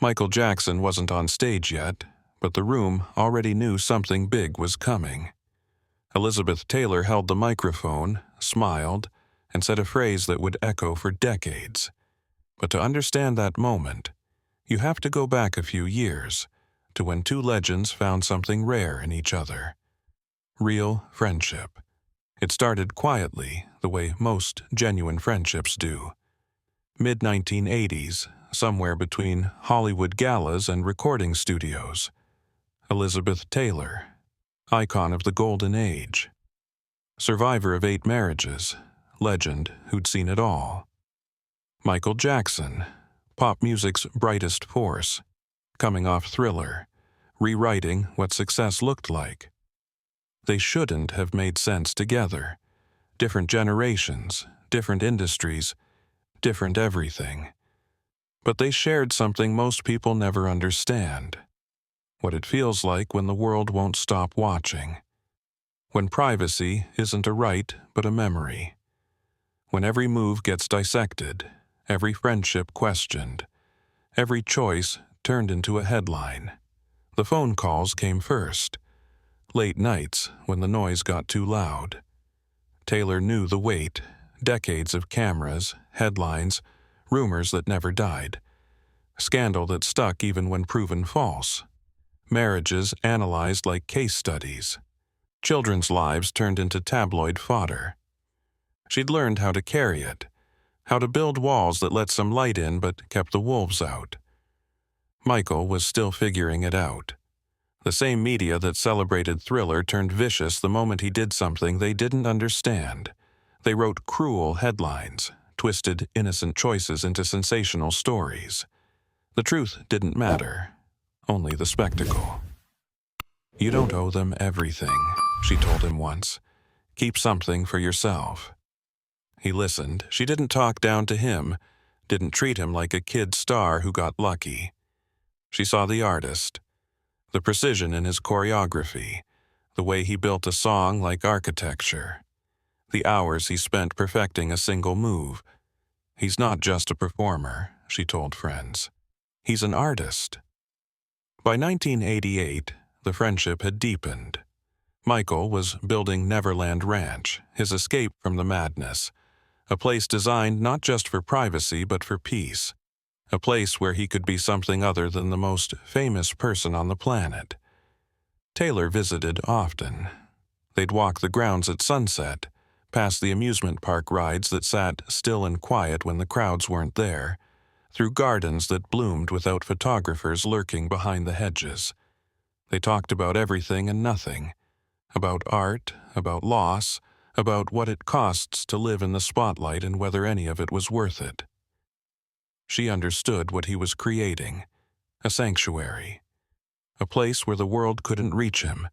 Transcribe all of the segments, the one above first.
Michael Jackson wasn't on stage yet, but the room already knew something big was coming. Elizabeth Taylor held the microphone, smiled, and said a phrase that would echo for decades. But to understand that moment, you have to go back a few years, to when two legends found something rare in each other. Real friendship. It started quietly, the way most genuine friendships do. Mid-1980s, somewhere between Hollywood galas and recording studios. Elizabeth Taylor, icon of the golden age. Survivor of 8 marriages, legend who'd seen it all. Michael Jackson, pop music's brightest force, coming off Thriller, rewriting what success looked like. They shouldn't have made sense together. Different generations, different industries, different everything. But they shared something most people never understand. What it feels like when the world won't stop watching. When privacy isn't a right but a memory. When every move gets dissected, every friendship questioned, every choice turned into a headline. The phone calls came first. Late nights when the noise got too loud. Taylor knew the weight, decades of cameras, headlines, rumors that never died. Scandal that stuck even when proven false. Marriages analyzed like case studies. Children's lives turned into tabloid fodder. She'd learned how to carry it, how to build walls that let some light in but kept the wolves out. Michael was still figuring it out. The same media that celebrated Thriller turned vicious the moment he did something they didn't understand. They wrote cruel headlines, twisted innocent choices into sensational stories. The truth didn't matter, only the spectacle. "You don't owe them everything," she told him once. "Keep something for yourself." He listened. She didn't talk down to him, didn't treat him like a kid star who got lucky. She saw the artist, the precision in his choreography, the way he built a song like architecture, the hours he spent perfecting a single move. "He's not just a performer," she told friends. "He's an artist." By 1988, the friendship had deepened. Michael was building Neverland Ranch, his escape from the madness, a place designed not just for privacy but for peace, a place where he could be something other than the most famous person on the planet. Taylor visited often. They'd walk the grounds at sunset, past the amusement park rides that sat still and quiet when the crowds weren't there, through gardens that bloomed without photographers lurking behind the hedges. They talked about everything and nothing, about art, about loss, about what it costs to live in the spotlight and whether any of it was worth it. She understood what he was creating, a sanctuary, a place where the world couldn't reach him,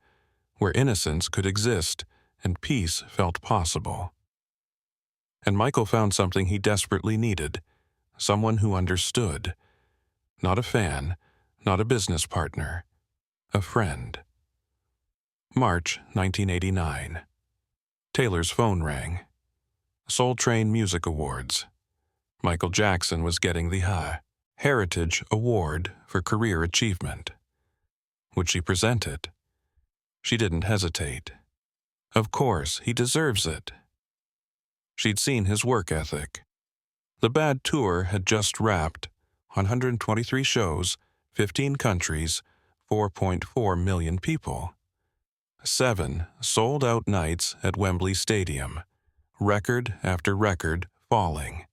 where innocence could exist and peace felt possible. And Michael found something he desperately needed, someone who understood. Not a fan, not a business partner, a friend. March 1989. Taylor's phone rang. Soul Train Music Awards. Michael Jackson was getting the Heritage Award for Career Achievement. Would she present it? She didn't hesitate. Of course, he deserves it. She'd seen his work ethic. The Bad Tour had just wrapped, 123 shows, 15 countries, 4.4 million people. 7 sold-out nights at Wembley Stadium, record after record falling.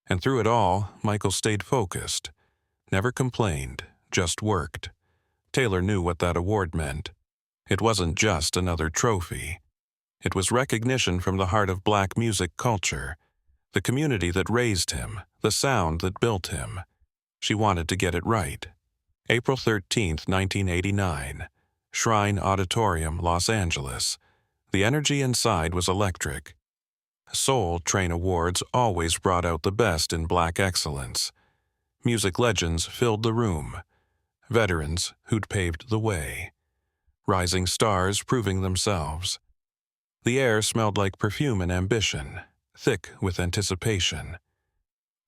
And through it all, Michael stayed focused, never complained, just worked. Taylor knew what that award meant. It wasn't just another trophy. It was recognition from the heart of black music culture, the community that raised him, the sound that built him. She wanted to get it right. April 13, 1989. Shrine Auditorium, Los Angeles. The energy inside was electric. Soul Train Awards always brought out the best in black excellence. Music legends filled the room. Veterans who'd paved the way. Rising stars proving themselves. The air smelled like perfume and ambition, thick with anticipation.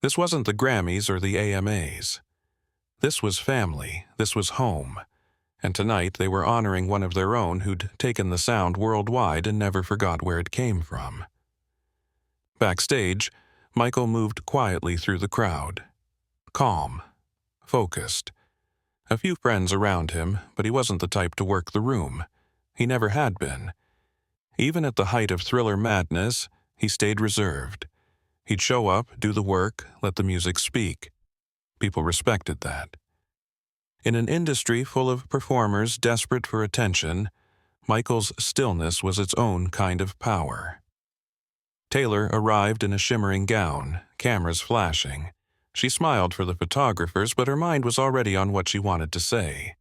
This wasn't the Grammys or the AMAs. This was family, this was home, and tonight they were honoring one of their own who'd taken the sound worldwide and never forgot where it came from. Backstage, Michael moved quietly through the crowd. Calm, focused. A few friends around him, but he wasn't the type to work the room. He never had been. Even at the height of Thriller madness, he stayed reserved. He'd show up, do the work, let the music speak. People respected that. In an industry full of performers desperate for attention, Michael's stillness was its own kind of power. Taylor arrived in a shimmering gown, cameras flashing. She smiled for the photographers, but her mind was already on what she wanted to say.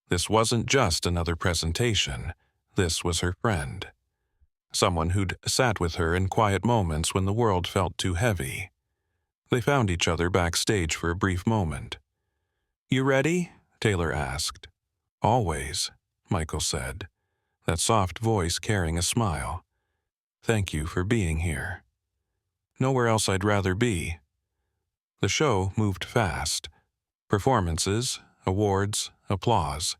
This wasn't just another presentation. This was her friend. Someone who'd sat with her in quiet moments when the world felt too heavy. They found each other backstage for a brief moment. "You ready?" Taylor asked. "Always," Michael said, that soft voice carrying a smile. "Thank you for being here." "Nowhere else I'd rather be." The show moved fast. Performances, awards, applause.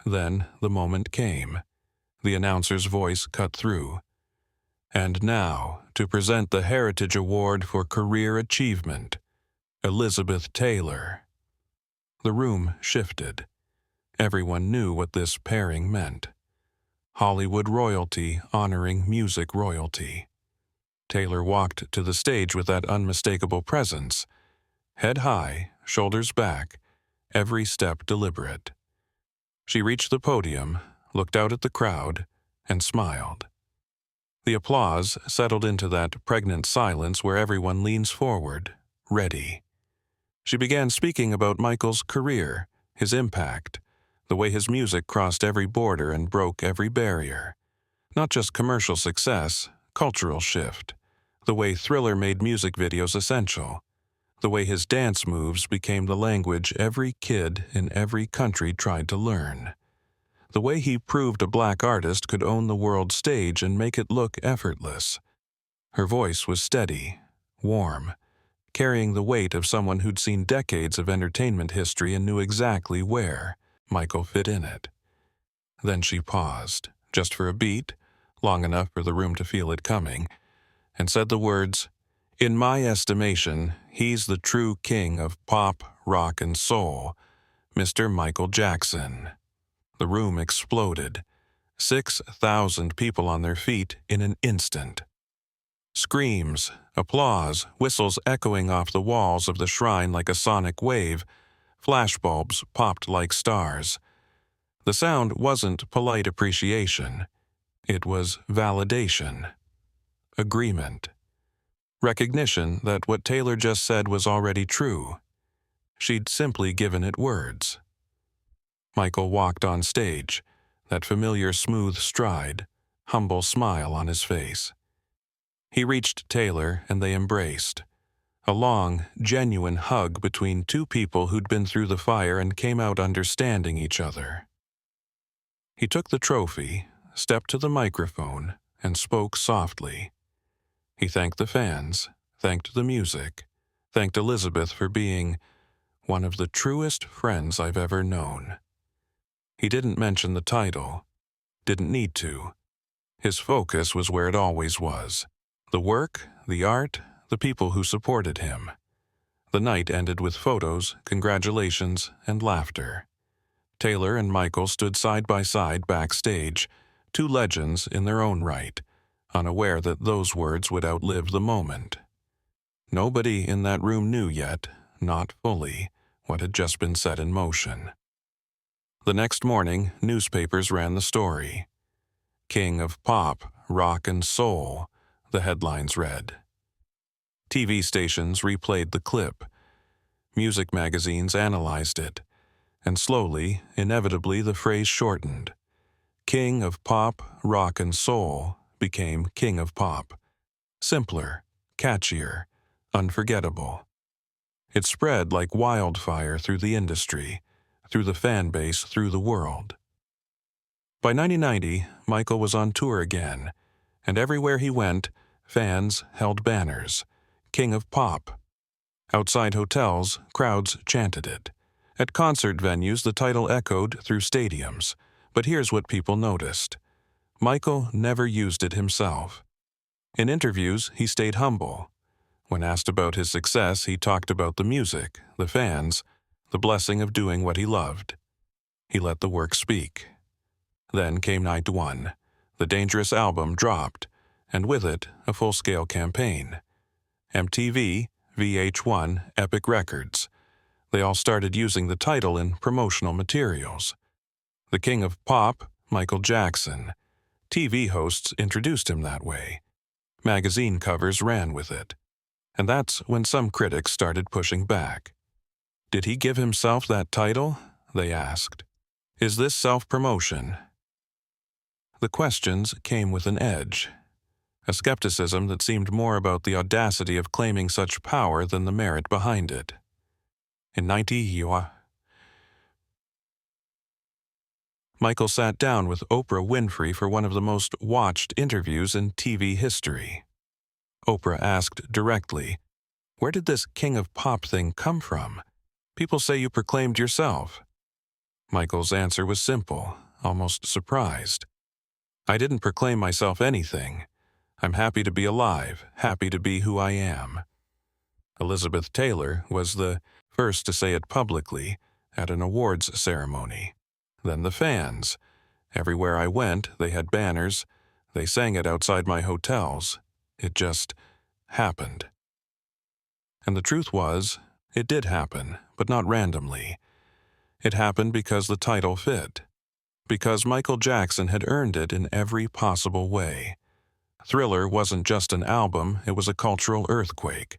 Then the moment came. The announcer's voice cut through. "And now, to present the Heritage Award for Career Achievement, Elizabeth Taylor." The room shifted. Everyone knew what this pairing meant. Hollywood royalty honoring music royalty. Taylor walked to the stage with that unmistakable presence. Head high, shoulders back, every step deliberate. She reached the podium, looked out at the crowd, and smiled. The applause settled into that pregnant silence where everyone leans forward, ready. She began speaking about Michael's career, his impact, the way his music crossed every border and broke every barrier. Not just commercial success, cultural shift. The way Thriller made music videos essential. The way his dance moves became the language every kid in every country tried to learn. The way he proved a black artist could own the world stage and make it look effortless. Her voice was steady, warm, carrying the weight of someone who'd seen decades of entertainment history and knew exactly where Michael fit in it. Then she paused, just for a beat, long enough for the room to feel it coming, and said the words, "In my estimation, he's the true king of pop, rock, and soul, Mr. Michael Jackson." The room exploded. 6,000 people on their feet in an instant. Screams, applause, whistles echoing off the walls of the shrine like a sonic wave. Flashbulbs popped like stars. The sound wasn't polite appreciation. It was validation. Agreement. Recognition that what Taylor just said was already true. She'd simply given it words. Michael walked on stage, that familiar smooth stride, humble smile on his face. He reached Taylor and they embraced. A long, genuine hug between two people who'd been through the fire and came out understanding each other. He took the trophy, stepped to the microphone, and spoke softly. He thanked the fans, thanked the music, thanked Elizabeth for being one of the truest friends I've ever known. He didn't mention the title, didn't need to. His focus was where it always was. The work, the art, the people who supported him. The night ended with photos, congratulations, and laughter. Taylor and Michael stood side by side backstage, two legends in their own right, unaware that those words would outlive the moment. Nobody in that room knew yet, not fully, what had just been set in motion. The next morning, newspapers ran the story. "King of Pop, Rock and Soul," the headlines read. TV stations replayed the clip. Music magazines analyzed it. And slowly, inevitably, the phrase shortened. King of Pop, Rock and Soul became King of Pop. Simpler, catchier, unforgettable. It spread like wildfire through the industry, through the fan base, through the world. By 1990, Michael was on tour again, and everywhere he went, fans held banners. King of Pop. Outside hotels, crowds chanted it. At concert venues, the title echoed through stadiums. But here's what people noticed. Michael never used it himself. In interviews, he stayed humble. When asked about his success, he talked about the music, the fans, the blessing of doing what he loved. He let the work speak. Then came night one. The Dangerous album dropped, and with it, a full-scale campaign. MTV, VH1, Epic Records. They all started using the title in promotional materials. The King of Pop, Michael Jackson. TV hosts introduced him that way. Magazine covers ran with it. And that's when some critics started pushing back. Did he give himself that title? They asked. Is this self-promotion? The questions came with an edge. A skepticism that seemed more about the audacity of claiming such power than the merit behind it. In 1990, Michael sat down with Oprah Winfrey for one of the most watched interviews in TV history. Oprah asked directly, "Where did this King of Pop thing come from? People say you proclaimed yourself." Michael's answer was simple, almost surprised. "I didn't proclaim myself anything. I'm happy to be alive, happy to be who I am." Elizabeth Taylor was the first to say it publicly at an awards ceremony. Then the fans. Everywhere I went, they had banners. They sang it outside my hotels. It just happened. And the truth was, it did happen, but not randomly. It happened because the title fit. Because Michael Jackson had earned it in every possible way. Thriller wasn't just an album, it was a cultural earthquake.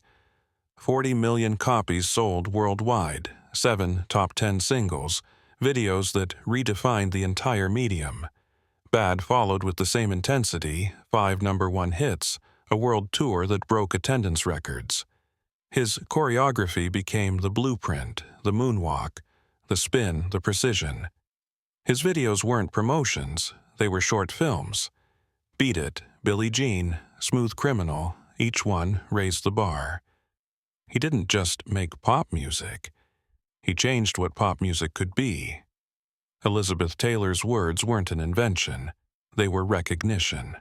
40 million copies sold worldwide, 7 top 10 singles, videos that redefined the entire medium. Bad followed with the same intensity, 5 #1 hits, a world tour that broke attendance records. His choreography became the blueprint, the moonwalk, the spin, the precision. His videos weren't promotions, they were short films. Beat It, Billie Jean, Smooth Criminal, each one raised the bar. He didn't just make pop music. He changed what pop music could be. Elizabeth Taylor's words weren't an invention. They were recognition.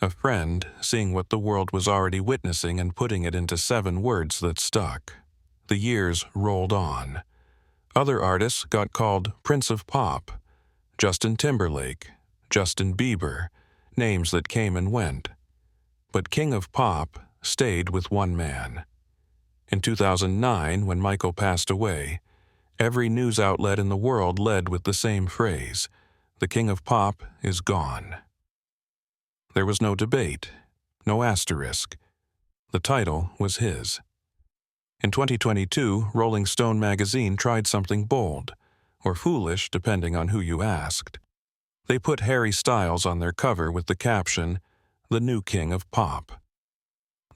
A friend seeing what the world was already witnessing and putting it into 7 words that stuck. The years rolled on. Other artists got called Prince of Pop. Justin Timberlake, Justin Bieber, names that came and went. But King of Pop stayed with one man. In 2009, when Michael passed away, every news outlet in the world led with the same phrase, "The King of Pop is gone." There was no debate, no asterisk. The title was his. In 2022, Rolling Stone magazine tried something bold, or foolish depending on who you asked. They put Harry Styles on their cover with the caption, "The New King of Pop."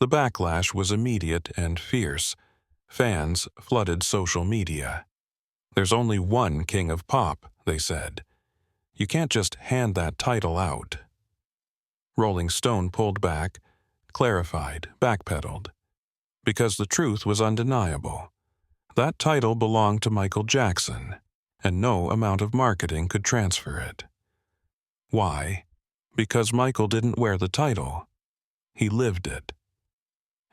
The backlash was immediate and fierce. Fans flooded social media. "There's only one King of Pop," they said. "You can't just hand that title out." Rolling Stone pulled back, clarified, backpedaled. Because the truth was undeniable. That title belonged to Michael Jackson, and no amount of marketing could transfer it. Why? Because Michael didn't wear the title. He lived it.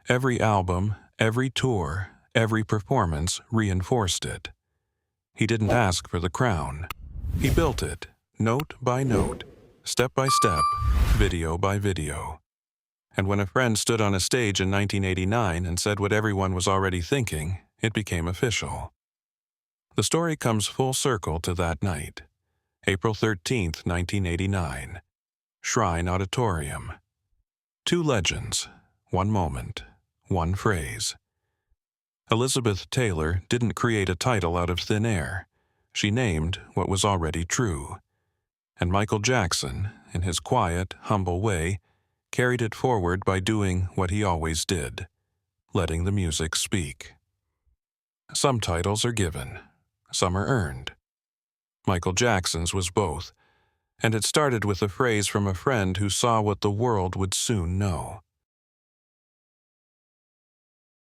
Every album, every tour, every performance reinforced it. He didn't ask for the crown. He built it, note by note, step by step, video by video. And when a friend stood on a stage in 1989 and said what everyone was already thinking, it became official. The story comes full circle to that night. April 13th, 1989. Shrine Auditorium. 2 legends, 1 moment, 1 phrase. Elizabeth Taylor didn't create a title out of thin air. She named what was already true. And Michael Jackson, in his quiet, humble way, carried it forward by doing what he always did, letting the music speak. Some titles are given, some are earned. Michael Jackson's was both, and it started with a phrase from a friend who saw what the world would soon know.